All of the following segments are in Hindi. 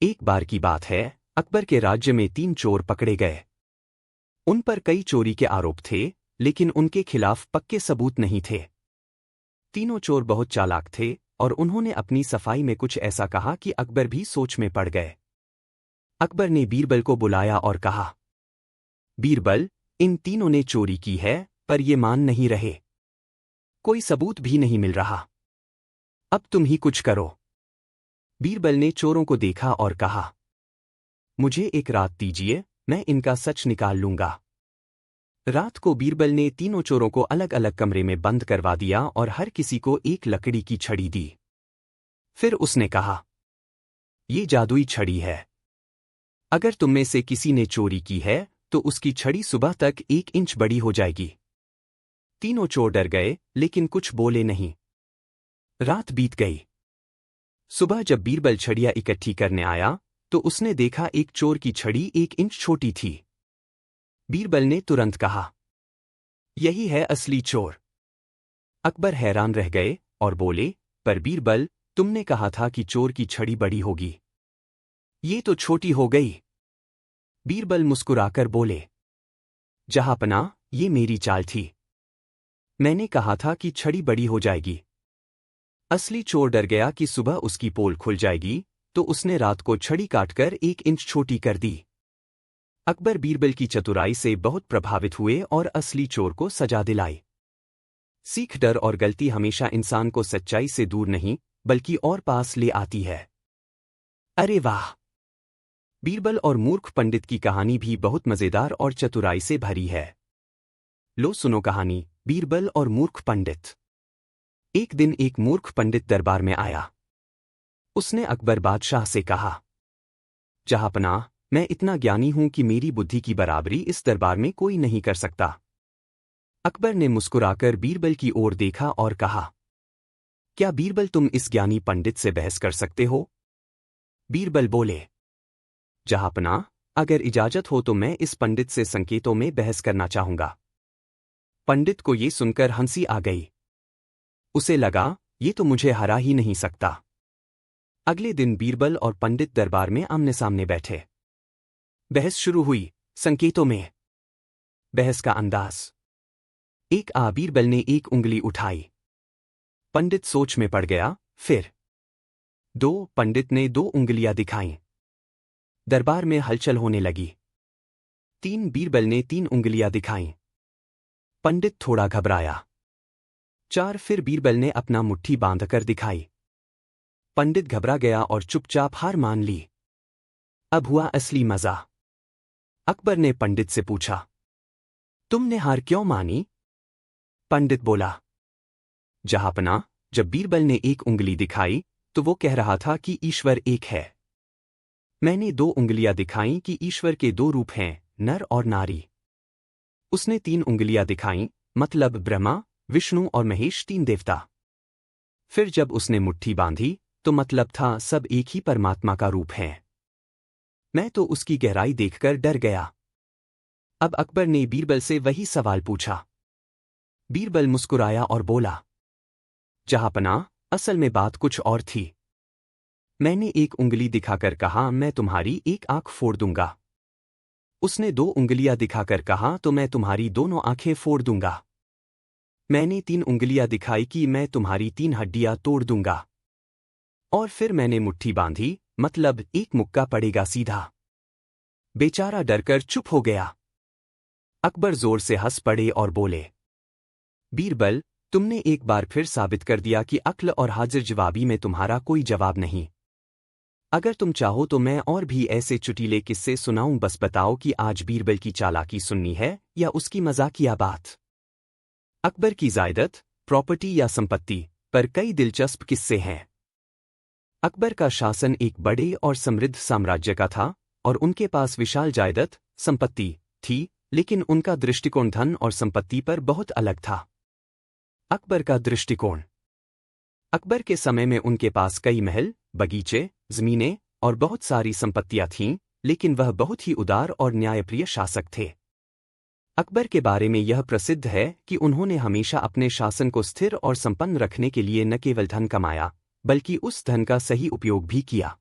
एक बार की बात है, अकबर के राज्य में 3 चोर पकड़े गए। उन पर कई चोरी के आरोप थे, लेकिन उनके खिलाफ पक्के सबूत नहीं थे। तीनों चोर बहुत चालाक थे और उन्होंने अपनी सफाई में कुछ ऐसा कहा कि अकबर भी सोच में पड़ गए। अकबर ने बीरबल को बुलाया और कहा, बीरबल, इन तीनों ने चोरी की है, पर ये मान नहीं रहे। कोई सबूत भी नहीं मिल रहा। अब तुम ही कुछ करो। बीरबल ने चोरों को देखा और कहा, मुझे एक रात दीजिए, मैं इनका सच निकाल लूंगा। रात को बीरबल ने तीनों चोरों को अलग अलग कमरे में बंद करवा दिया और हर किसी को एक लकड़ी की छड़ी दी। फिर उसने कहा, ये जादुई छड़ी है। अगर तुम में से किसी ने चोरी की है तो उसकी छड़ी सुबह तक 1 इंच बड़ी हो जाएगी। तीनों चोर डर गए, लेकिन कुछ बोले नहीं। रात बीत गई। सुबह जब बीरबल छड़ियां इकट्ठी करने आया तो उसने देखा एक चोर की छड़ी 1 इंच छोटी थी। बीरबल ने तुरंत कहा, यही है असली चोर। अकबर हैरान रह गए और बोले, पर बीरबल, तुमने कहा था कि चोर की छड़ी बड़ी होगी। ये तो छोटी हो गई। बीरबल मुस्कुराकर बोले, जहांपनाह, ये मेरी चाल थी। मैंने कहा था कि छड़ी बड़ी हो जाएगी। असली चोर डर गया कि सुबह उसकी पोल खुल जाएगी, तो उसने रात को छड़ी काटकर 1 इंच छोटी कर दी। अकबर बीरबल की चतुराई से बहुत प्रभावित हुए और असली चोर को सजा दिलाई। सीख, डर और गलती हमेशा इंसान को सच्चाई से दूर नहीं, बल्कि और पास ले आती है। अरे वाह! बीरबल और मूर्ख पंडित की कहानी भी बहुत मजेदार और चतुराई से भरी है। लो सुनो कहानी, बीरबल और मूर्ख पंडित। एक दिन एक मूर्ख पंडित दरबार में आया। उसने अकबर बादशाह से कहा, जहांपनाह, मैं इतना ज्ञानी हूं कि मेरी बुद्धि की बराबरी इस दरबार में कोई नहीं कर सकता। अकबर ने मुस्कुराकर बीरबल की ओर देखा और कहा, क्या बीरबल तुम इस ज्ञानी पंडित से बहस कर सकते हो? बीरबल बोले, जहांपनाह, अगर इजाजत हो तो मैं इस पंडित से संकेतों में बहस करना चाहूंगा। पंडित को ये सुनकर हंसी आ गई। उसे लगा, ये तो मुझे हरा ही नहीं सकता। अगले दिन बीरबल और पंडित दरबार में आमने सामने बैठे। बहस शुरू हुई, संकेतों में। बहस का अंदाज। एक बीरबल ने 1 उंगली उठाई। पंडित सोच में पड़ गया। फिर 2, पंडित ने 2 उंगलियां दिखाईं। दरबार में हलचल होने लगी। 3, बीरबल ने 3 उंगलियां दिखाईं। पंडित थोड़ा घबराया। 4, फिर बीरबल ने अपना मुट्ठी बांधकर दिखाई। पंडित घबरा गया और चुपचाप हार मान ली। अब हुआ असली मजा। अकबर ने पंडित से पूछा, तुमने हार क्यों मानी? पंडित बोला, जहांपनाह, जब बीरबल ने 1 उंगली दिखाई तो वो कह रहा था कि ईश्वर एक है। मैंने 2 उंगलियां दिखाईं कि ईश्वर के 2 रूप हैं, नर और नारी। उसने 3 उंगलियां दिखाईं, मतलब ब्रह्मा, विष्णु और महेश 3 देवता। फिर जब उसने मुट्ठी बांधी तो मतलब था सब एक ही परमात्मा का रूप है। मैं तो उसकी गहराई देखकर डर गया। अब अकबर ने बीरबल से वही सवाल पूछा। बीरबल मुस्कुराया और बोला, जहांपनाह, असल में बात कुछ और थी। मैंने 1 उंगली दिखाकर कहा, मैं तुम्हारी 1 आंख फोड़ दूंगा। उसने 2 उंगलियां दिखाकर कहा, तो मैं तुम्हारी दोनों आंखें फोड़ दूंगा। मैंने 3 उंगलियां दिखाई कि मैं तुम्हारी 3 हड्डियां तोड़ दूंगा। और फिर मैंने मुट्ठी बांधी, मतलब 1 मुक्का पड़ेगा सीधा। बेचारा डरकर चुप हो गया। अकबर जोर से हंस पड़े और बोले, बीरबल, तुमने एक बार फिर साबित कर दिया कि अक्ल और हाजिर जवाबी में तुम्हारा कोई जवाब नहीं। अगर तुम चाहो तो मैं और भी ऐसे चुटीले किस्से सुनाऊं, बस बताओ कि आज बीरबल की चालाकी सुननी है या उसकी मजाकिया बात। अकबर की जायदाद, प्रॉपर्टी या संपत्ति पर कई दिलचस्प किस्से हैं। अकबर का शासन एक बड़े और समृद्ध साम्राज्य का था और उनके पास विशाल जायदाद, संपत्ति थी, लेकिन उनका दृष्टिकोण धन और संपत्ति पर बहुत अलग था। अकबर का दृष्टिकोण। अकबर के समय में उनके पास कई महल, बगीचे, जमीनें और बहुत सारी संपत्तियां थीं, लेकिन वह बहुत ही उदार और न्यायप्रिय शासक थे। अकबर के बारे में यह प्रसिद्ध है कि उन्होंने हमेशा अपने शासन को स्थिर और संपन्न रखने के लिए न केवल धन कमाया, बल्कि उस धन का सही उपयोग भी किया।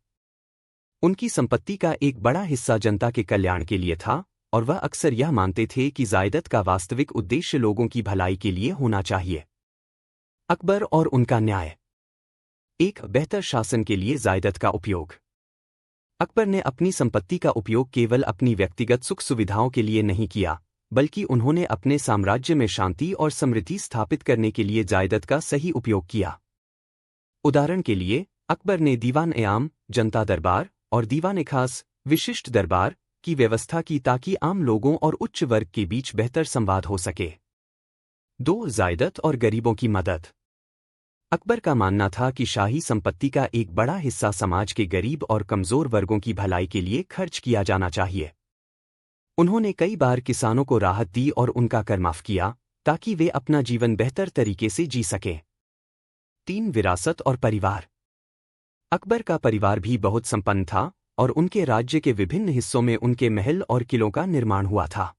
उनकी संपत्ति का एक बड़ा हिस्सा जनता के कल्याण के लिए था और वह अक्सर यह मानते थे कि ज़ायदत का वास्तविक उद्देश्य लोगों की भलाई के लिए होना चाहिए। अकबर और उनका न्याय। एक बेहतर शासन के लिए ज़ायदत का उपयोग। अकबर ने अपनी संपत्ति का उपयोग केवल अपनी व्यक्तिगत सुख सुविधाओं के लिए नहीं किया, बल्कि उन्होंने अपने साम्राज्य में शांति और समृद्धि स्थापित करने के लिए ज़ायदत का सही उपयोग किया। उदाहरण के लिए, अकबर ने दीवान-ए-आम, जनता दरबार और दीवान-ए-खास, विशिष्ट दरबार की व्यवस्था की ताकि आम लोगों और उच्च वर्ग के बीच बेहतर संवाद हो सके। 2. ज़ायदत और गरीबों की मदद। अकबर का मानना था कि शाही संपत्ति का एक बड़ा हिस्सा समाज के गरीब और कमजोर वर्गों की भलाई के लिए खर्च किया जाना चाहिए। उन्होंने कई बार किसानों को राहत दी और उनका कर माफ किया ताकि वे अपना जीवन बेहतर तरीके से जी सकें। 3. विरासत और परिवार। अकबर का परिवार भी बहुत संपन्न था और उनके राज्य के विभिन्न हिस्सों में उनके महल और किलों का निर्माण हुआ था।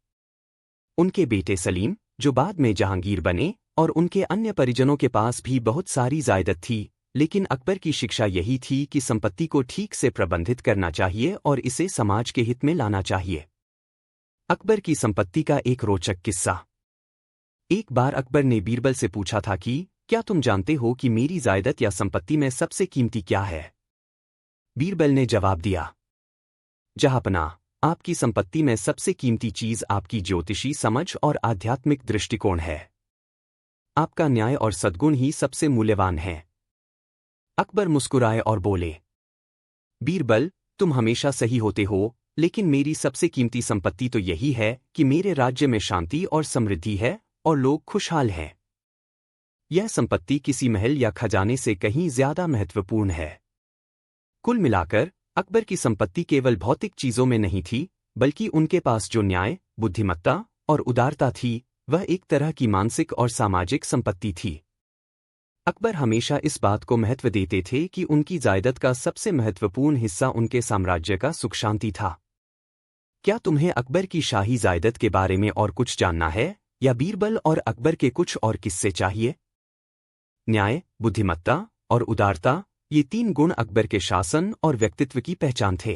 उनके बेटे सलीम, जो बाद में जहांगीर बने, और उनके अन्य परिजनों के पास भी बहुत सारी ज़ायदत थी, लेकिन अकबर की शिक्षा यही थी कि संपत्ति को ठीक से प्रबंधित करना चाहिए और इसे समाज के हित में लाना चाहिए। अकबर की संपत्ति का एक रोचक किस्सा। एक बार अकबर ने बीरबल से पूछा था कि क्या तुम जानते हो कि मेरी ज़ायदत या संपत्ति में सबसे कीमती क्या है? बीरबल ने जवाब दिया, जहांपनाह, आपकी संपत्ति में सबसे कीमती चीज आपकी ज्योतिषी समझ और आध्यात्मिक दृष्टिकोण है। आपका न्याय और सद्गुण ही सबसे मूल्यवान हैं। अकबर मुस्कुराए और बोले, बीरबल, तुम हमेशा सही होते हो, लेकिन मेरी सबसे कीमती संपत्ति तो यही है कि मेरे राज्य में शांति और समृद्धि है और लोग खुशहाल हैं। यह संपत्ति किसी महल या खजाने से कहीं ज्यादा महत्वपूर्ण है। कुल मिलाकर अकबर की संपत्ति केवल भौतिक चीजों में नहीं थी, बल्कि उनके पास जो न्याय, बुद्धिमत्ता और उदारता थी, वह एक तरह की मानसिक और सामाजिक संपत्ति थी। अकबर हमेशा इस बात को महत्व देते थे कि उनकी ज़ायदत का सबसे महत्वपूर्ण हिस्सा उनके साम्राज्य का सुख शांति था। क्या तुम्हें अकबर की शाही ज़ायदत के बारे में और कुछ जानना है, या बीरबल और अकबर के कुछ और किस्से चाहिए? न्याय, बुद्धिमत्ता और उदारता, ये 3 गुण अकबर के शासन और व्यक्तित्व की पहचान थे।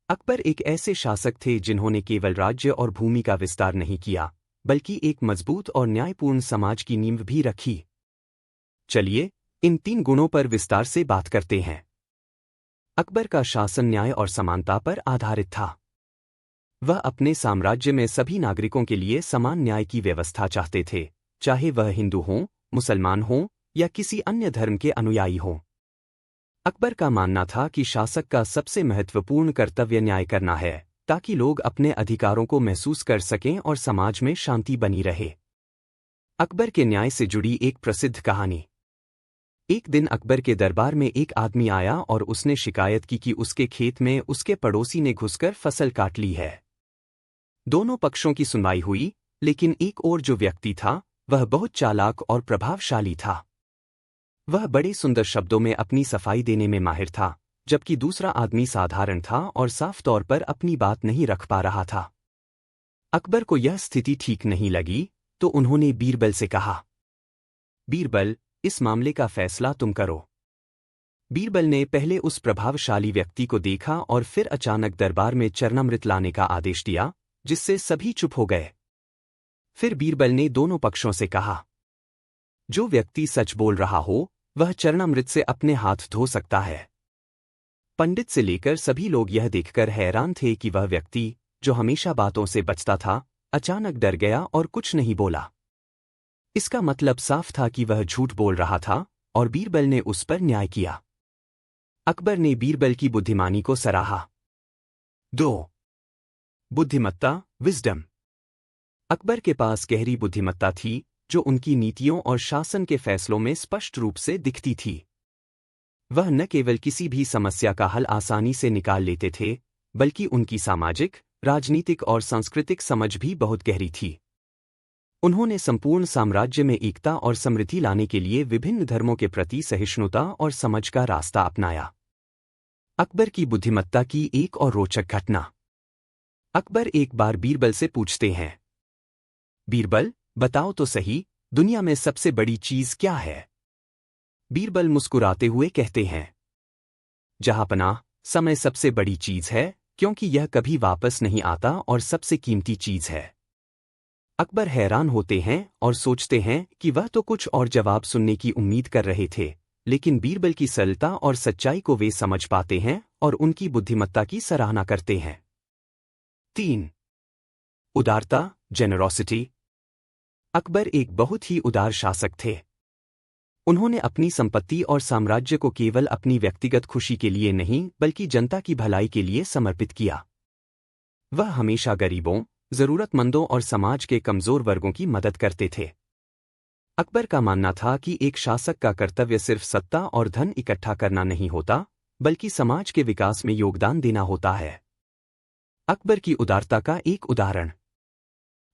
अकबर एक ऐसे शासक थे जिन्होंने केवल राज्य और भूमि का विस्तार नहीं किया, बल्कि एक मजबूत और न्यायपूर्ण समाज की नींव भी रखी। चलिए, इन 3 गुणों पर विस्तार से बात करते हैं। अकबर का शासन न्याय और समानता पर आधारित था। वह अपने साम्राज्य में सभी नागरिकों के लिए समान न्याय की व्यवस्था चाहते थे, चाहे वह हिंदू हों, मुसलमान हों या किसी अन्य धर्म के अनुयायी हों। अकबर का मानना था कि शासक का सबसे महत्वपूर्ण कर्तव्य न्याय करना है, ताकि लोग अपने अधिकारों को महसूस कर सकें और समाज में शांति बनी रहे। अकबर के न्याय से जुड़ी एक प्रसिद्ध कहानी। एक दिन अकबर के दरबार में एक आदमी आया और उसने शिकायत की कि उसके खेत में उसके पड़ोसी ने घुसकर फसल काट ली है। दोनों पक्षों की सुनवाई हुई, लेकिन एक और जो व्यक्ति था, वह बहुत चालाक और प्रभावशाली था। वह बड़े सुंदर शब्दों में अपनी सफाई देने में माहिर था, जबकि दूसरा आदमी साधारण था और साफ तौर पर अपनी बात नहीं रख पा रहा था। अकबर को यह स्थिति ठीक नहीं लगी, तो उन्होंने बीरबल से कहा, बीरबल, इस मामले का फैसला तुम करो। बीरबल ने पहले उस प्रभावशाली व्यक्ति को देखा और फिर अचानक दरबार में चरणामृत लाने का आदेश दिया, जिससे सभी चुप हो गए। फिर बीरबल ने दोनों पक्षों से कहा, जो व्यक्ति सच बोल रहा हो, वह चरणामृत से अपने हाथ धो सकता है। पंडित से लेकर सभी लोग यह देखकर हैरान थे कि वह व्यक्ति, जो हमेशा बातों से बचता था, अचानक डर गया और कुछ नहीं बोला। इसका मतलब साफ था कि वह झूठ बोल रहा था और बीरबल ने उस पर न्याय किया। अकबर ने बीरबल की बुद्धिमानी को सराहा। 2. बुद्धिमत्ता, विजडम। अकबर के पास गहरी बुद्धिमत्ता थी, जो उनकी नीतियों और शासन के फैसलों में स्पष्ट रूप से दिखती थी। वह न केवल किसी भी समस्या का हल आसानी से निकाल लेते थे, बल्कि उनकी सामाजिक, राजनीतिक और सांस्कृतिक समझ भी बहुत गहरी थी। उन्होंने संपूर्ण साम्राज्य में एकता और समृद्धि लाने के लिए विभिन्न धर्मों के प्रति सहिष्णुता और समझ का रास्ता अपनाया। अकबर की बुद्धिमत्ता की एक और रोचक घटना। अकबर एक बार बीरबल से पूछते हैं, बीरबल, बताओ तो सही, दुनिया में सबसे बड़ी चीज क्या है? बीरबल मुस्कुराते हुए कहते हैं, जहांपनाह, समय सबसे बड़ी चीज है, क्योंकि यह कभी वापस नहीं आता और सबसे कीमती चीज है। अकबर हैरान होते हैं और सोचते हैं कि वह तो कुछ और जवाब सुनने की उम्मीद कर रहे थे, लेकिन बीरबल की सरलता और सच्चाई को वे समझ पाते हैं और उनकी बुद्धिमत्ता की सराहना करते हैं। 3. उदारता, जेनरोसिटी। अकबर एक बहुत ही उदार शासक थे। उन्होंने अपनी संपत्ति और साम्राज्य को केवल अपनी व्यक्तिगत खुशी के लिए नहीं बल्कि जनता की भलाई के लिए समर्पित किया। वह हमेशा गरीबों, जरूरतमंदों और समाज के कमजोर वर्गों की मदद करते थे। अकबर का मानना था कि एक शासक का कर्तव्य सिर्फ सत्ता और धन इकट्ठा करना नहीं होता, बल्कि समाज के विकास में योगदान देना होता है। अकबर की उदारता का एक उदाहरण।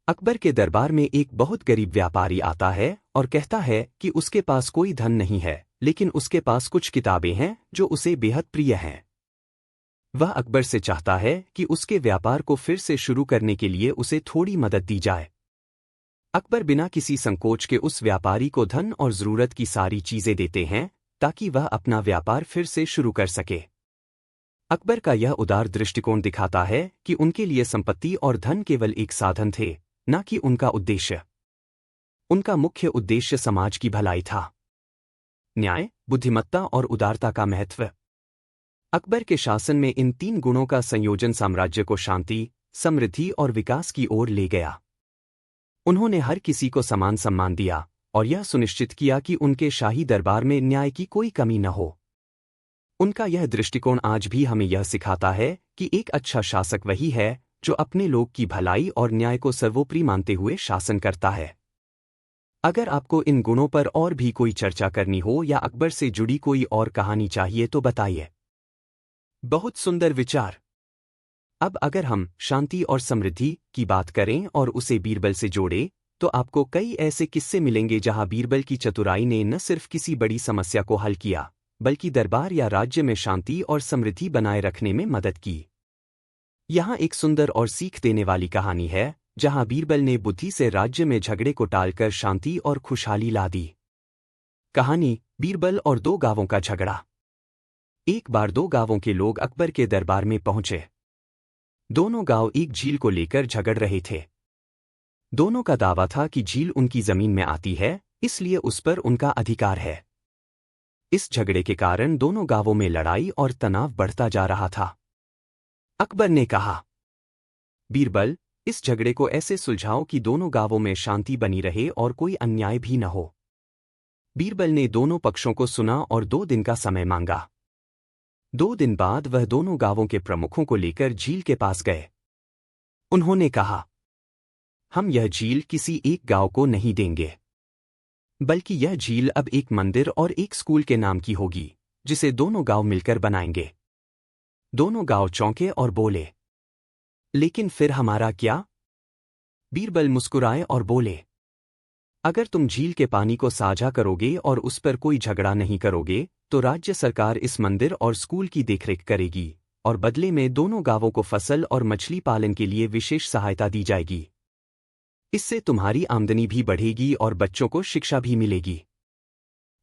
अकबर के दरबार में एक बहुत गरीब व्यापारी आता है और कहता है कि उसके पास कोई धन नहीं है, लेकिन उसके पास कुछ किताबें हैं जो उसे बेहद प्रिय हैं। वह अकबर से चाहता है कि उसके व्यापार को फिर से शुरू करने के लिए उसे थोड़ी मदद दी जाए। अकबर बिना किसी संकोच के उस व्यापारी को धन और जरूरत की सारी चीजें देते हैं ताकि वह अपना व्यापार फिर से शुरू कर सके। अकबर का यह उदार दृष्टिकोण दिखाता है कि उनके लिए संपत्ति और धन केवल एक साधन थे, न कि उनका उद्देश्य। उनका मुख्य उद्देश्य समाज की भलाई था। न्याय, बुद्धिमत्ता और उदारता का महत्व। अकबर के शासन में इन 3 गुणों का संयोजन साम्राज्य को शांति, समृद्धि और विकास की ओर ले गया। उन्होंने हर किसी को समान सम्मान दिया और यह सुनिश्चित किया कि उनके शाही दरबार में न्याय की कोई कमी न हो। उनका यह दृष्टिकोण आज भी हमें यह सिखाता है कि एक अच्छा शासक वही है जो अपने लोग की भलाई और न्याय को सर्वोपरि मानते हुए शासन करता है। अगर आपको इन गुणों पर और भी कोई चर्चा करनी हो या अकबर से जुड़ी कोई और कहानी चाहिए तो बताइए। बहुत सुंदर विचार। अब अगर हम शांति और समृद्धि की बात करें और उसे बीरबल से जोड़ें, तो आपको कई ऐसे किस्से मिलेंगे जहां बीरबल की चतुराई ने न सिर्फ किसी बड़ी समस्या को हल किया, बल्कि दरबार या राज्य में शांति और समृद्धि बनाए रखने में मदद की। यहाँ एक सुंदर और सीख देने वाली कहानी है, जहां बीरबल ने बुद्धि से राज्य में झगड़े को टालकर शांति और खुशहाली ला दी। कहानी, बीरबल और 2 गांवों का झगड़ा। एक बार 2 गांवों के लोग अकबर के दरबार में पहुंचे। दोनों गांव एक झील को लेकर झगड़ रहे थे। दोनों का दावा था कि झील उनकी जमीन में आती है, इसलिए उस पर उनका अधिकार है। इस झगड़े के कारण दोनों गांवों में लड़ाई और तनाव बढ़ता जा रहा था। अकबर ने कहा, बीरबल, इस झगड़े को ऐसे सुलझाओ कि दोनों गांवों में शांति बनी रहे और कोई अन्याय भी न हो। बीरबल ने दोनों पक्षों को सुना और 2 दिन का समय मांगा। 2 दिन बाद वह दोनों गांवों के प्रमुखों को लेकर झील के पास गए। उन्होंने कहा, हम यह झील किसी एक गांव को नहीं देंगे, बल्कि यह झील अब एक मंदिर और एक स्कूल के नाम की होगी, जिसे दोनों गांव मिलकर बनाएंगे। दोनों गांव चौंके और बोले, लेकिन फिर हमारा क्या? बीरबल मुस्कुराए और बोले, अगर तुम झील के पानी को साझा करोगे और उस पर कोई झगड़ा नहीं करोगे, तो राज्य सरकार इस मंदिर और स्कूल की देखरेख करेगी और बदले में दोनों गांवों को फसल और मछली पालन के लिए विशेष सहायता दी जाएगी। इससे तुम्हारी आमदनी भी बढ़ेगी और बच्चों को शिक्षा भी मिलेगी।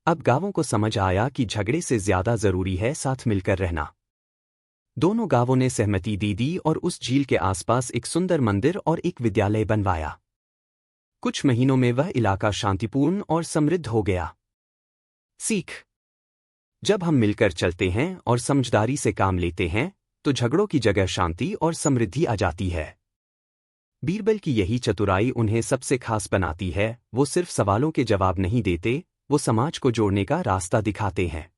अब गांवों को समझ आया कि झगड़े से ज्यादा जरूरी है साथ मिलकर रहना। दोनों गांवों ने सहमति दे दी और उस झील के आसपास एक सुंदर मंदिर और एक विद्यालय बनवाया। कुछ महीनों में वह इलाका शांतिपूर्ण और समृद्ध हो गया। सीख, जब हम मिलकर चलते हैं और समझदारी से काम लेते हैं, तो झगड़ों की जगह शांति और समृद्धि आ जाती है। बीरबल की यही चतुराई उन्हें सबसे खास बनाती है। वो सिर्फ सवालों के जवाब नहीं देते, वो समाज को जोड़ने का रास्ता दिखाते हैं।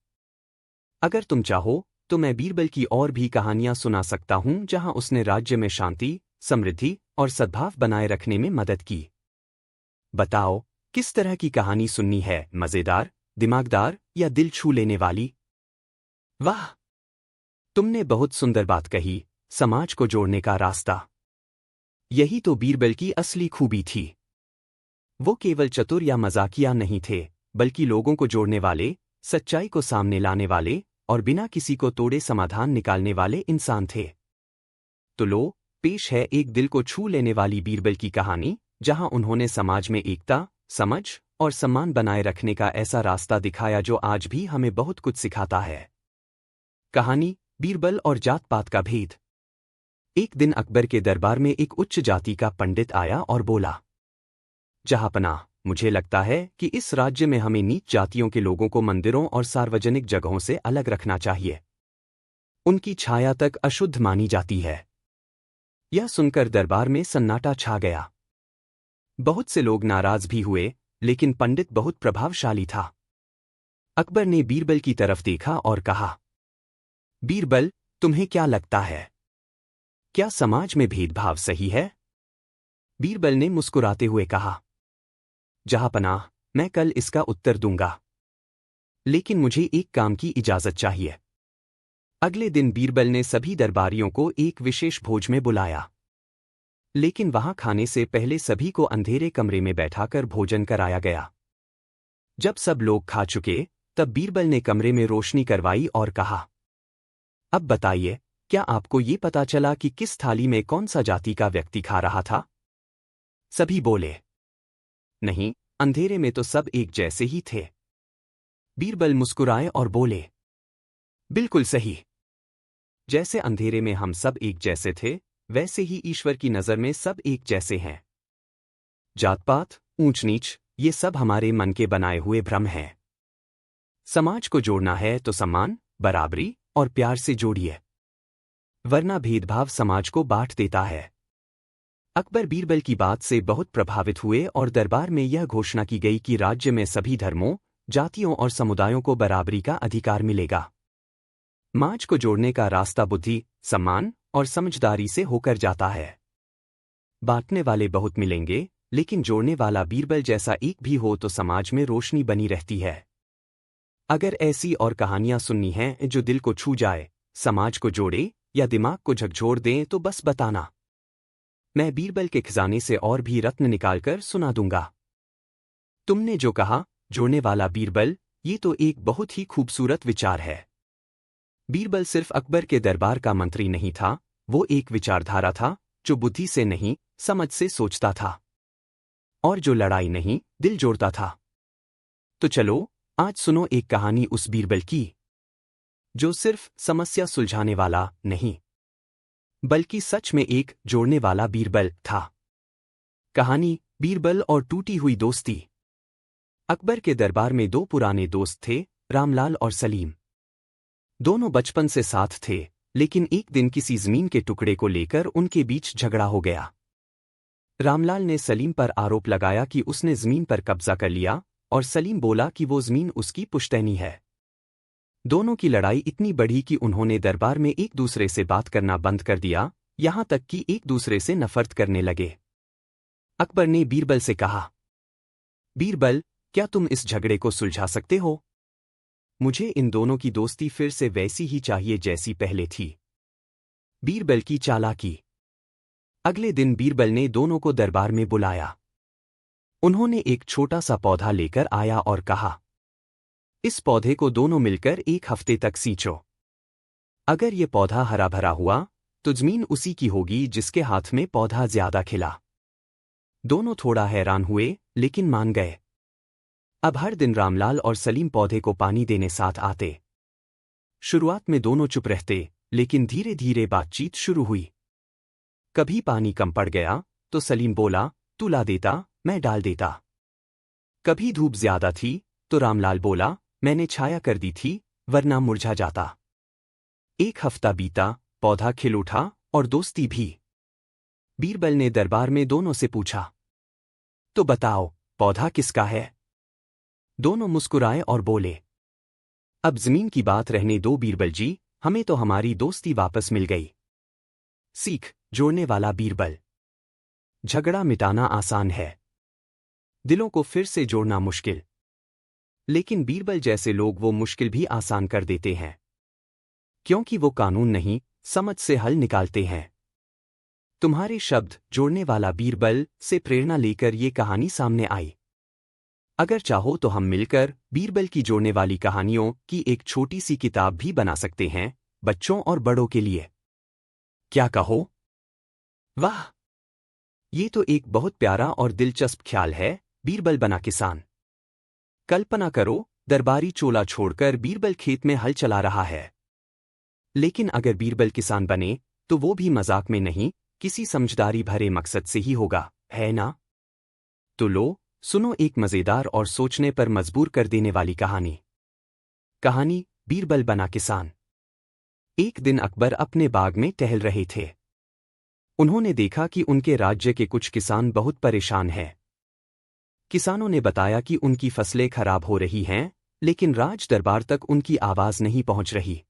अगर तुम चाहो तो मैं बीरबल की और भी कहानियां सुना सकता हूं जहां उसने राज्य में शांति, समृद्धि और सद्भाव बनाए रखने में मदद की। बताओ, किस तरह की कहानी सुननी है? मजेदार, दिमागदार या दिल छू लेने वाली? वाह, तुमने बहुत सुंदर बात कही। समाज को जोड़ने का रास्ता, यही तो बीरबल की असली खूबी थी। वो केवल चतुर या मजाकिया नहीं थे, बल्कि लोगों को जोड़ने वाले, सच्चाई को सामने लाने वाले और बिना किसी को तोड़े समाधान निकालने वाले इंसान थे। तो लो, पेश है एक दिल को छू लेने वाली बीरबल की कहानी, जहां उन्होंने समाज में एकता, समझ और सम्मान बनाए रखने का ऐसा रास्ता दिखाया जो आज भी हमें बहुत कुछ सिखाता है। कहानी, बीरबल और जात पात का भेद। एक दिन अकबर के दरबार में एक उच्च जाति का पंडित आया और बोला, जहांपनाह, मुझे लगता है कि इस राज्य में हमें नीच जातियों के लोगों को मंदिरों और सार्वजनिक जगहों से अलग रखना चाहिए। उनकी छाया तक अशुद्ध मानी जाती है। यह सुनकर दरबार में सन्नाटा छा गया। बहुत से लोग नाराज भी हुए, लेकिन पंडित बहुत प्रभावशाली था। अकबर ने बीरबल की तरफ देखा और कहा, बीरबल, तुम्हें क्या लगता है, क्या समाज में भेदभाव सही है? बीरबल ने मुस्कुराते हुए कहा, जहांपनाह, मैं कल इसका उत्तर दूंगा, लेकिन मुझे एक काम की इजाजत चाहिए। अगले दिन बीरबल ने सभी दरबारियों को एक विशेष भोज में बुलाया, लेकिन वहां खाने से पहले सभी को अंधेरे कमरे में बैठाकर भोजन कराया गया। जब सब लोग खा चुके, तब बीरबल ने कमरे में रोशनी करवाई और कहा, अब बताइए, क्या आपको ये पता चला कि किस थाली में कौन सा जाति का व्यक्ति खा रहा था? सभी बोले, नहीं, अंधेरे में तो सब एक जैसे ही थे। बीरबल मुस्कुराए और बोले, बिल्कुल सही। जैसे अंधेरे में हम सब एक जैसे थे, वैसे ही ईश्वर की नज़र में सब एक जैसे हैं। जात पात, ऊंच नीच, ये सब हमारे मन के बनाए हुए भ्रम हैं। समाज को जोड़ना है तो सम्मान, बराबरी और प्यार से जोड़िए, वरना भेदभाव समाज को बांट देता है। अकबर बीरबल की बात से बहुत प्रभावित हुए और दरबार में यह घोषणा की गई कि राज्य में सभी धर्मों, जातियों और समुदायों को बराबरी का अधिकार मिलेगा। समाज को जोड़ने का रास्ता बुद्धि, सम्मान और समझदारी से होकर जाता है। बांटने वाले बहुत मिलेंगे, लेकिन जोड़ने वाला बीरबल जैसा एक भी हो तो समाज में रोशनी बनी रहती है। अगर ऐसी और कहानियां सुननी हैं जो दिल को छू जाए, समाज को जोड़े या दिमाग को झकझोर दें तो बस बताना। मैं बीरबल के खजाने से और भी रत्न निकालकर सुना दूंगा। तुमने जो कहा, जोड़ने वाला बीरबल, ये तो एक बहुत ही खूबसूरत विचार है। बीरबल सिर्फ अकबर के दरबार का मंत्री नहीं था, वो एक विचारधारा था जो बुद्धि से नहीं, समझ से सोचता था, और जो लड़ाई नहीं, दिल जोड़ता था। तो चलो, आज सुनो एक कहानी उस बीरबल की, जो सिर्फ समस्या सुलझाने वाला नहीं, बल्कि सच में एक जोड़ने वाला बीरबल था। कहानी, बीरबल और टूटी हुई दोस्ती। अकबर के दरबार में दो पुराने दोस्त थे, रामलाल और सलीम। दोनों बचपन से साथ थे, लेकिन एक दिन किसी जमीन के टुकड़े को लेकर उनके बीच झगड़ा हो गया। रामलाल ने सलीम पर आरोप लगाया कि उसने जमीन पर कब्जा कर लिया, और सलीम बोला कि वो जमीन उसकी पुश्तैनी है। दोनों की लड़ाई इतनी बढ़ी कि उन्होंने दरबार में एक दूसरे से बात करना बंद कर दिया, यहां तक कि एक दूसरे से नफरत करने लगे। अकबर ने बीरबल से कहा, बीरबल, क्या तुम इस झगड़े को सुलझा सकते हो? मुझे इन दोनों की दोस्ती फिर से वैसी ही चाहिए जैसी पहले थी। बीरबल की चालाकी। अगले दिन बीरबल ने दोनों को दरबार में बुलाया। उन्होंने एक छोटा सा पौधा लेकर आया और कहा, इस पौधे को दोनों मिलकर एक हफ्ते तक सींचो। अगर ये पौधा हरा भरा हुआ, तो जमीन उसी की होगी जिसके हाथ में पौधा ज्यादा खिला। दोनों थोड़ा हैरान हुए, लेकिन मान गए। अब हर दिन रामलाल और सलीम पौधे को पानी देने साथ आते। शुरुआत में दोनों चुप रहते, लेकिन धीरे धीरे बातचीत शुरू हुई। कभी पानी कम पड़ गया, तो सलीम बोला, तू ला देता, मैं डाल देता। कभी धूप ज्यादा थी, तो रामलाल बोला, मैंने छाया कर दी थी, वरना मुरझा जाता। एक हफ्ता बीता, पौधा खिल उठा और दोस्ती भी। बीरबल ने दरबार में दोनों से पूछा, तो बताओ, पौधा किसका है? दोनों मुस्कुराए और बोले, अब जमीन की बात रहने दो बीरबल जी, हमें तो हमारी दोस्ती वापस मिल गई। सीख, जोड़ने वाला बीरबल। झगड़ा मिटाना आसान है, दिलों को फिर से जोड़ना मुश्किल। लेकिन बीरबल जैसे लोग वो मुश्किल भी आसान कर देते हैं, क्योंकि वो कानून नहीं, समझ से हल निकालते हैं। तुम्हारे शब्द, जोड़ने वाला बीरबल, से प्रेरणा लेकर ये कहानी सामने आई। अगर चाहो तो हम मिलकर बीरबल की जोड़ने वाली कहानियों की एक छोटी सी किताब भी बना सकते हैं, बच्चों और बड़ों के लिए। क्या कहो? वाह, ये तो एक बहुत प्यारा और दिलचस्प ख्याल है, बीरबल बना किसान। कल्पना करो, दरबारी चोला छोड़कर बीरबल खेत में हल चला रहा है। लेकिन अगर बीरबल किसान बने तो वो भी मजाक में नहीं, किसी समझदारी भरे मकसद से ही होगा, है ना? तो लो, सुनो एक मजेदार और सोचने पर मजबूर कर देने वाली कहानी। कहानी बीरबल बना किसान। एक दिन अकबर अपने बाग में टहल रहे थे। उन्होंने देखा कि उनके राज्य के कुछ किसान बहुत परेशान हैं। किसानों ने बताया कि उनकी फसलें खराब हो रही हैं, लेकिन राज दरबार तक उनकी आवाज नहीं पहुंच रही।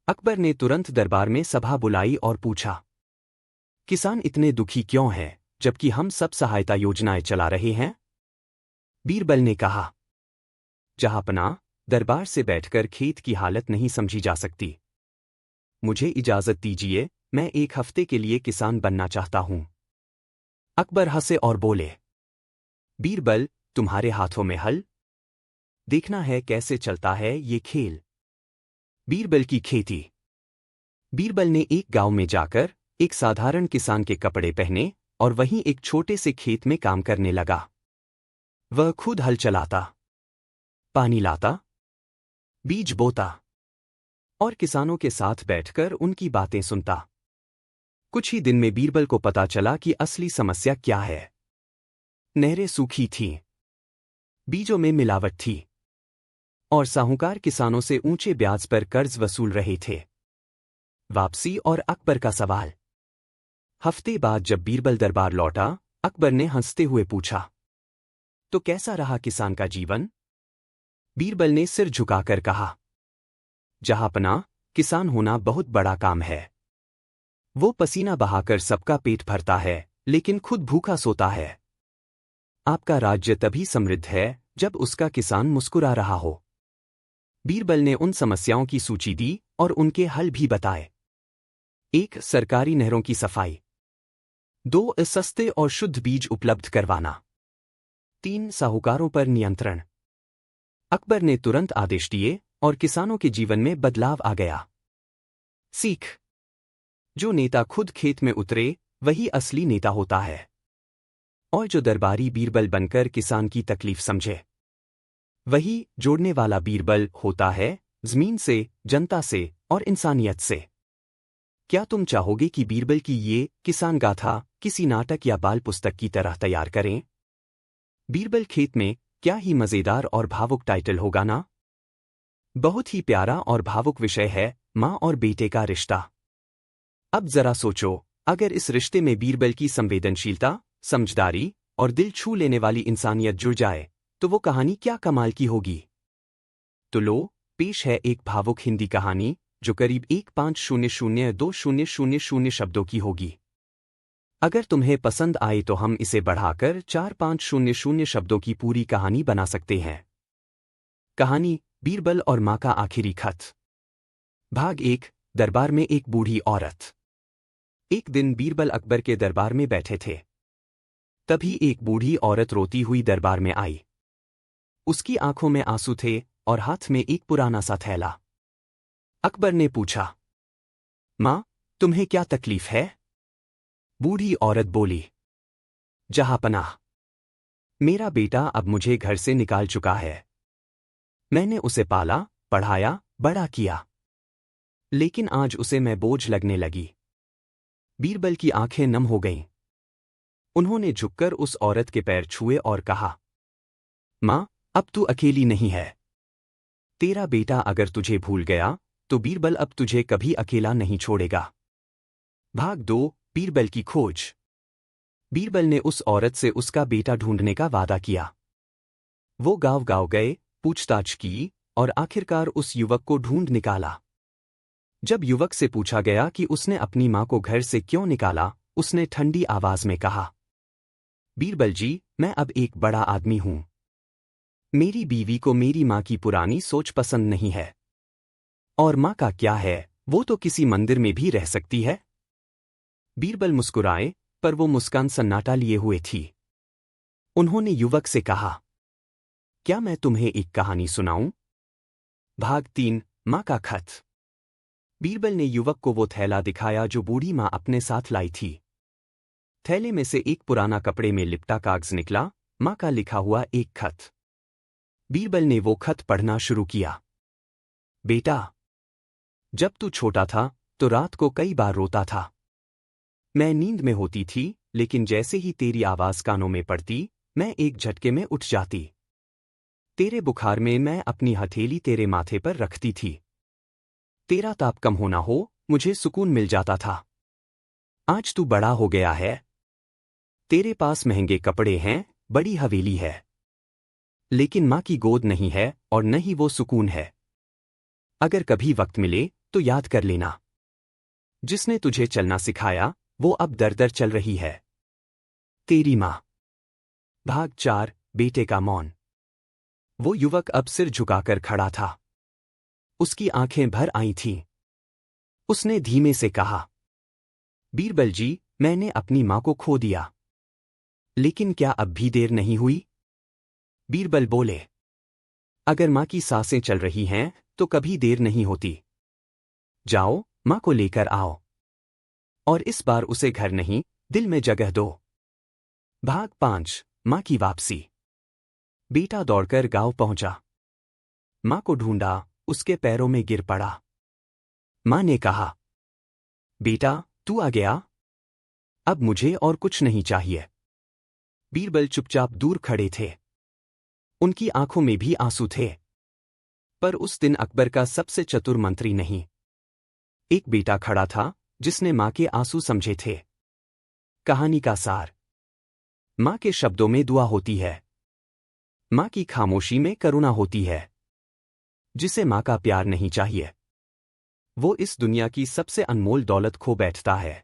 अकबर ने तुरंत दरबार में सभा बुलाई और पूछा, किसान इतने दुखी क्यों हैं, जबकि हम सब सहायता योजनाएं चला रहे हैं? बीरबल ने कहा, जहांपनाह, दरबार से बैठकर खेत की हालत नहीं समझी जा सकती। मुझे इजाजत दीजिए, मैं एक हफ्ते के लिए किसान बनना चाहता हूं। अकबर हंसे और बोले, बीरबल, तुम्हारे हाथों में हल? देखना है कैसे चलता है ये खेल। बीरबल की खेती। बीरबल ने एक गांव में जाकर एक साधारण किसान के कपड़े पहने और वहीं एक छोटे से खेत में काम करने लगा। वह खुद हल चलाता, पानी लाता, बीज बोता और किसानों के साथ बैठकर उनकी बातें सुनता। कुछ ही दिन में बीरबल को पता चला कि असली समस्या क्या है। नहरें सूखी थीं, बीजों में मिलावट थी और साहूकार किसानों से ऊंचे ब्याज पर कर्ज वसूल रहे थे। वापसी और अकबर का सवाल। हफ्ते बाद जब बीरबल दरबार लौटा, अकबर ने हंसते हुए पूछा, तो कैसा रहा किसान का जीवन? बीरबल ने सिर झुकाकर कहा, जहांपनाह, किसान होना बहुत बड़ा काम है। वो पसीना बहाकर सबका पेट भरता है, लेकिन खुद भूखा सोता है। आपका राज्य तभी समृद्ध है जब उसका किसान मुस्कुरा रहा हो। बीरबल ने उन समस्याओं की सूची दी और उनके हल भी बताए। 1. सरकारी नहरों की सफाई। 2. सस्ते और शुद्ध बीज उपलब्ध करवाना। 3. साहूकारों पर नियंत्रण। अकबर ने तुरंत आदेश दिए और किसानों के जीवन में बदलाव आ गया। सीख। जो नेता खुद खेत में उतरे वही असली नेता होता है। और जो दरबारी बीरबल बनकर किसान की तकलीफ समझे वही जोड़ने वाला बीरबल होता है, जमीन से, जनता से और इंसानियत से। क्या तुम चाहोगे कि बीरबल की ये किसान गाथा किसी नाटक या बाल पुस्तक की तरह तैयार करें? बीरबल खेत में, क्या ही मजेदार और भावुक टाइटल होगा ना? बहुत ही प्यारा और भावुक विषय है, माँ और बेटे का रिश्ता। अब जरा सोचो, अगर इस रिश्ते में बीरबल की संवेदनशीलता, समझदारी और दिल छू लेने वाली इंसानियत जुड़ जाए, तो वो कहानी क्या कमाल की होगी। तो लो, पेश है एक भावुक हिंदी कहानी जो करीब 1500-2000 शब्दों की होगी। अगर तुम्हें पसंद आए तो हम इसे बढ़ाकर 4500 शब्दों की पूरी कहानी बना सकते हैं। कहानी बीरबल और माँ का आखिरी खत। भाग 1। दरबार में एक बूढ़ी औरत। एक दिन बीरबल अकबर के दरबार में बैठे थे। तभी एक बूढ़ी औरत रोती हुई दरबार में आई। उसकी आंखों में आंसू थे और हाथ में एक पुराना सा थैला। अकबर ने पूछा, माँ, तुम्हें क्या तकलीफ है? बूढ़ी औरत बोली, जहांपनाह, मेरा बेटा अब मुझे घर से निकाल चुका है। मैंने उसे पाला, पढ़ाया, बड़ा किया, लेकिन आज उसे मैं बोझ लगने लगी। बीरबल की आंखें नम हो गईं। उन्होंने झुककर उस औरत के पैर छुए और कहा, माँ, अब तू अकेली नहीं है। तेरा बेटा अगर तुझे भूल गया तो बीरबल अब तुझे कभी अकेला नहीं छोड़ेगा। भाग 2। बीरबल की खोज। बीरबल ने उस औरत से उसका बेटा ढूंढने का वादा किया। वो गांव-गांव गए, पूछताछ की और आखिरकार उस युवक को ढूंढ निकाला। जब युवक से पूछा गया कि उसने अपनी मां को घर से क्यों निकाला, उसने ठंडी आवाज में कहा, बीरबल जी, मैं अब एक बड़ा आदमी हूं। मेरी बीवी को मेरी मां की पुरानी सोच पसंद नहीं है। और मां का क्या है, वो तो किसी मंदिर में भी रह सकती है। बीरबल मुस्कुराए, पर वो मुस्कान सन्नाटा लिए हुए थी। उन्होंने युवक से कहा, क्या मैं तुम्हें एक कहानी सुनाऊं? भाग 3। मां का खत। बीरबल ने युवक को वो थैला दिखाया जो बूढ़ी मां अपने साथ लाई थी। थैले में से एक पुराना कपड़े में लिपटा कागज निकला, मां का लिखा हुआ एक खत। बीरबल ने वो खत पढ़ना शुरू किया। बेटा, जब तू छोटा था तो रात को कई बार रोता था। मैं नींद में होती थी, लेकिन जैसे ही तेरी आवाज कानों में पड़ती, मैं एक झटके में उठ जाती। तेरे बुखार में मैं अपनी हथेली तेरे माथे पर रखती थी। तेरा ताप कम होना हो, मुझे सुकून मिल जाता था। आज तू बड़ा हो गया है। तेरे पास महंगे कपड़े हैं, बड़ी हवेली है, लेकिन माँ की गोद नहीं है और न ही वो सुकून है। अगर कभी वक्त मिले तो याद कर लेना, जिसने तुझे चलना सिखाया वो अब दर दर चल रही है। तेरी माँ। भाग 4। बेटे का मौन। वो युवक अब सिर झुकाकर खड़ा था। उसकी आंखें भर आई थीं। उसने धीमे से कहा, बीरबल जी, मैंने अपनी माँ को खो दिया। लेकिन क्या अब भी देर नहीं हुई? बीरबल बोले, अगर माँ की सांसें चल रही हैं तो कभी देर नहीं होती। जाओ, माँ को लेकर आओ, और इस बार उसे घर नहीं, दिल में जगह दो। भाग 5। माँ की वापसी। बेटा दौड़कर गांव पहुंचा। माँ को ढूंढा, उसके पैरों में गिर पड़ा। माँ ने कहा, बेटा, तू आ गया? अब मुझे और कुछ नहीं चाहिए। बीरबल चुपचाप दूर खड़े थे। उनकी आंखों में भी आंसू थे। पर उस दिन अकबर का सबसे चतुर मंत्री नहीं, एक बेटा खड़ा था जिसने माँ के आंसू समझे थे। कहानी का सार। माँ के शब्दों में दुआ होती है। माँ की खामोशी में करुणा होती है। जिसे माँ का प्यार नहीं चाहिए, वो इस दुनिया की सबसे अनमोल दौलत खो बैठता है।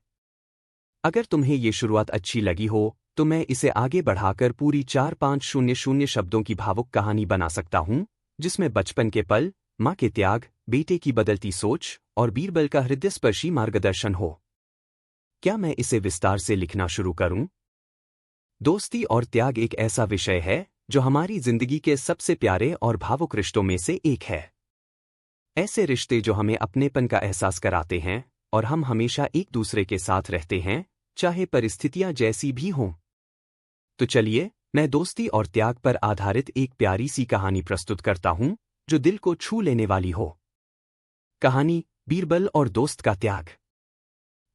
अगर तुम्हें ये शुरुआत अच्छी लगी हो तो मैं इसे आगे बढ़ाकर पूरी 4500 शब्दों की भावुक कहानी बना सकता हूँ, जिसमें बचपन के पल, माँ के त्याग, बेटे की बदलती सोच और बीरबल का हृदयस्पर्शी मार्गदर्शन हो। क्या मैं इसे विस्तार से लिखना शुरू करूं? दोस्ती और त्याग एक ऐसा विषय है जो हमारी जिंदगी के सबसे प्यारे और भावुक रिश्तों में से एक है। ऐसे रिश्ते जो हमें अपनेपन का एहसास कराते हैं और हम हमेशा एक दूसरे के साथ रहते हैं, चाहे परिस्थितियां जैसी भी हों। तो चलिए, मैं दोस्ती और त्याग पर आधारित एक प्यारी सी कहानी प्रस्तुत करता हूं जो दिल को छू लेने वाली हो। कहानी, बीरबल और दोस्त का त्याग।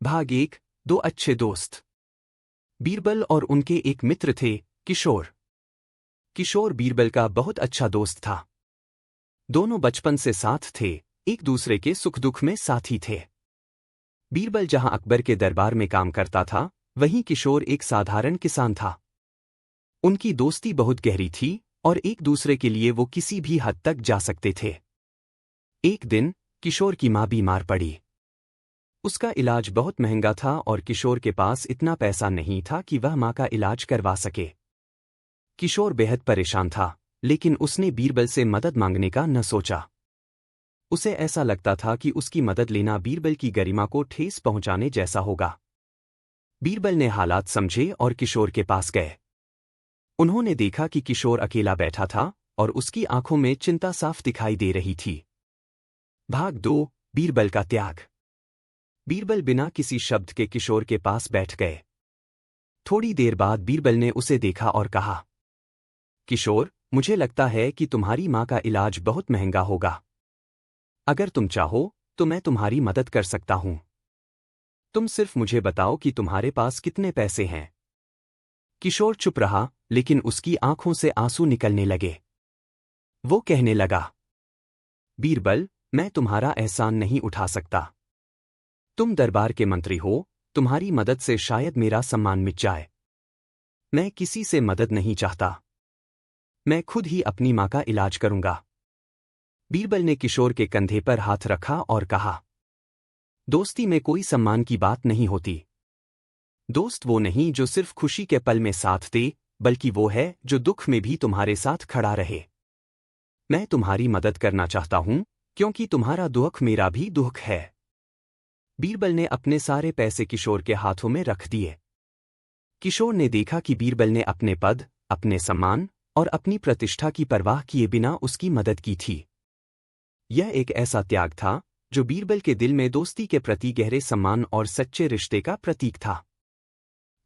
भाग 1। दो अच्छे दोस्त। बीरबल और उनके एक मित्र थे, किशोर। किशोर बीरबल का बहुत अच्छा दोस्त था। दोनों बचपन से साथ थे, एक दूसरे के सुख दुख में साथी थे। बीरबल जहां अकबर के दरबार में काम करता था, वहीं किशोर एक साधारण किसान था। उनकी दोस्ती बहुत गहरी थी और एक दूसरे के लिए वो किसी भी हद तक जा सकते थे। एक दिन किशोर की माँ बीमार पड़ी। उसका इलाज बहुत महंगा था और किशोर के पास इतना पैसा नहीं था कि वह माँ का इलाज करवा सके। किशोर बेहद परेशान था, लेकिन उसने बीरबल से मदद मांगने का न सोचा। उसे ऐसा लगता था कि उसकी मदद लेना बीरबल की गरिमा को ठेस पहुंचाने जैसा होगा। बीरबल ने हालात समझे और किशोर के पास गए। उन्होंने देखा कि किशोर अकेला बैठा था और उसकी आंखों में चिंता साफ दिखाई दे रही थी। भाग 2। बीरबल का त्याग। बीरबल बिना किसी शब्द के किशोर के पास बैठ गए। थोड़ी देर बाद बीरबल ने उसे देखा और कहा, किशोर, मुझे लगता है कि तुम्हारी माँ का इलाज बहुत महंगा होगा। अगर तुम चाहो तो मैं तुम्हारी मदद कर सकता हूं। तुम सिर्फ मुझे बताओ कि तुम्हारे पास कितने पैसे हैं। किशोर चुप रहा, लेकिन उसकी आंखों से आंसू निकलने लगे। वो कहने लगा, बीरबल, मैं तुम्हारा एहसान नहीं उठा सकता। तुम दरबार के मंत्री हो, तुम्हारी मदद से शायद मेरा सम्मान मिट जाए। मैं किसी से मदद नहीं चाहता। मैं खुद ही अपनी माँ का इलाज करूंगा। बीरबल ने किशोर के कंधे पर हाथ रखा और कहा, दोस्ती में कोई सम्मान की बात नहीं होती। दोस्त वो नहीं जो सिर्फ खुशी के पल में साथ दे, बल्कि वो है जो दुख में भी तुम्हारे साथ खड़ा रहे। मैं तुम्हारी मदद करना चाहता हूं, क्योंकि तुम्हारा दुख मेरा भी दुख है। बीरबल ने अपने सारे पैसे किशोर के हाथों में रख दिए। किशोर ने देखा कि बीरबल ने अपने पद, अपने सम्मान और अपनी प्रतिष्ठा की परवाह किए बिना उसकी मदद की थी। यह एक ऐसा त्याग था जो बीरबल के दिल में दोस्ती के प्रति गहरे सम्मान और सच्चे रिश्ते का प्रतीक था।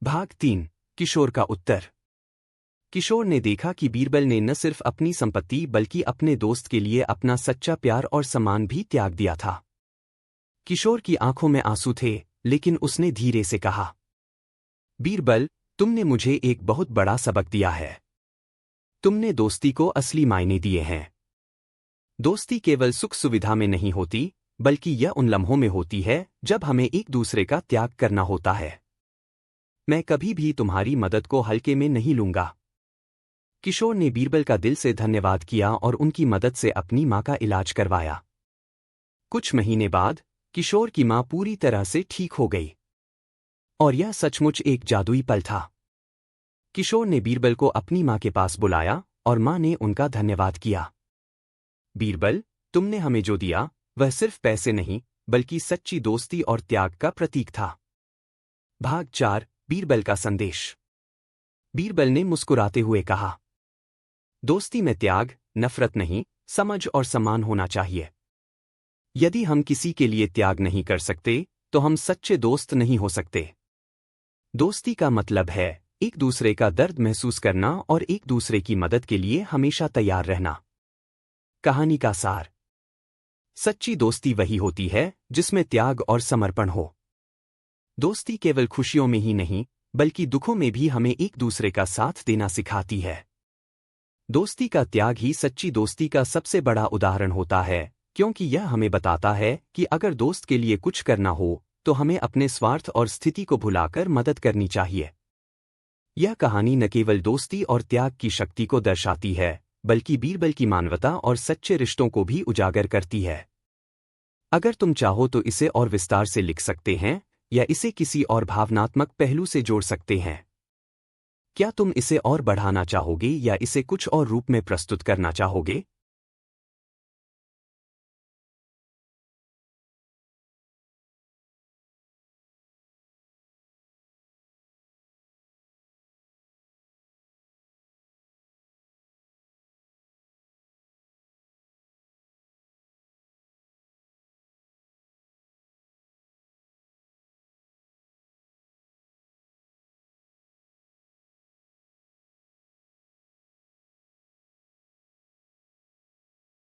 भाग 3। किशोर का उत्तर। किशोर ने देखा कि बीरबल ने न सिर्फ अपनी संपत्ति बल्कि अपने दोस्त के लिए अपना सच्चा प्यार और सम्मान भी त्याग दिया था। किशोर की आंखों में आंसू थे, लेकिन उसने धीरे से कहा, बीरबल, तुमने मुझे एक बहुत बड़ा सबक दिया है। तुमने दोस्ती को असली मायने दिए हैं। दोस्ती केवल सुख सुविधा में नहीं होती, बल्कि यह उन लम्हों में होती है जब हमें एक दूसरे का त्याग करना होता है। मैं कभी भी तुम्हारी मदद को हल्के में नहीं लूंगा। किशोर ने बीरबल का दिल से धन्यवाद किया और उनकी मदद से अपनी मां का इलाज करवाया। कुछ महीने बाद किशोर की मां पूरी तरह से ठीक हो गई। और यह सचमुच एक जादुई पल था। किशोर ने बीरबल को अपनी मां के पास बुलाया और मां ने उनका धन्यवाद किया। बीरबल, तुमने हमें जो दिया वह सिर्फ पैसे नहीं, बल्कि सच्ची दोस्ती और त्याग का प्रतीक था। भाग 4, बीरबल का संदेश। बीरबल ने मुस्कुराते हुए कहा, दोस्ती में त्याग, नफरत नहीं, समझ और सम्मान होना चाहिए। यदि हम किसी के लिए त्याग नहीं कर सकते, तो हम सच्चे दोस्त नहीं हो सकते। दोस्ती का मतलब है एक दूसरे का दर्द महसूस करना और एक दूसरे की मदद के लिए हमेशा तैयार रहना। कहानी का सार। सच्ची दोस्ती वही होती है जिसमें त्याग और समर्पण हो। दोस्ती केवल खुशियों में ही नहीं, बल्कि दुखों में भी हमें एक दूसरे का साथ देना सिखाती है। दोस्ती का त्याग ही सच्ची दोस्ती का सबसे बड़ा उदाहरण होता है, क्योंकि यह हमें बताता है कि अगर दोस्त के लिए कुछ करना हो, तो हमें अपने स्वार्थ और स्थिति को भुलाकर मदद करनी चाहिए। यह कहानी न केवल दोस्ती और त्याग की शक्ति को दर्शाती है, बल्कि बीरबल की मानवता और सच्चे रिश्तों को भी उजागर करती है। अगर तुम चाहो तो इसे और विस्तार से लिख सकते हैं, या इसे किसी और भावनात्मक पहलू से जोड़ सकते हैं। क्या तुम इसे और बढ़ाना चाहोगे या इसे कुछ और रूप में प्रस्तुत करना चाहोगे?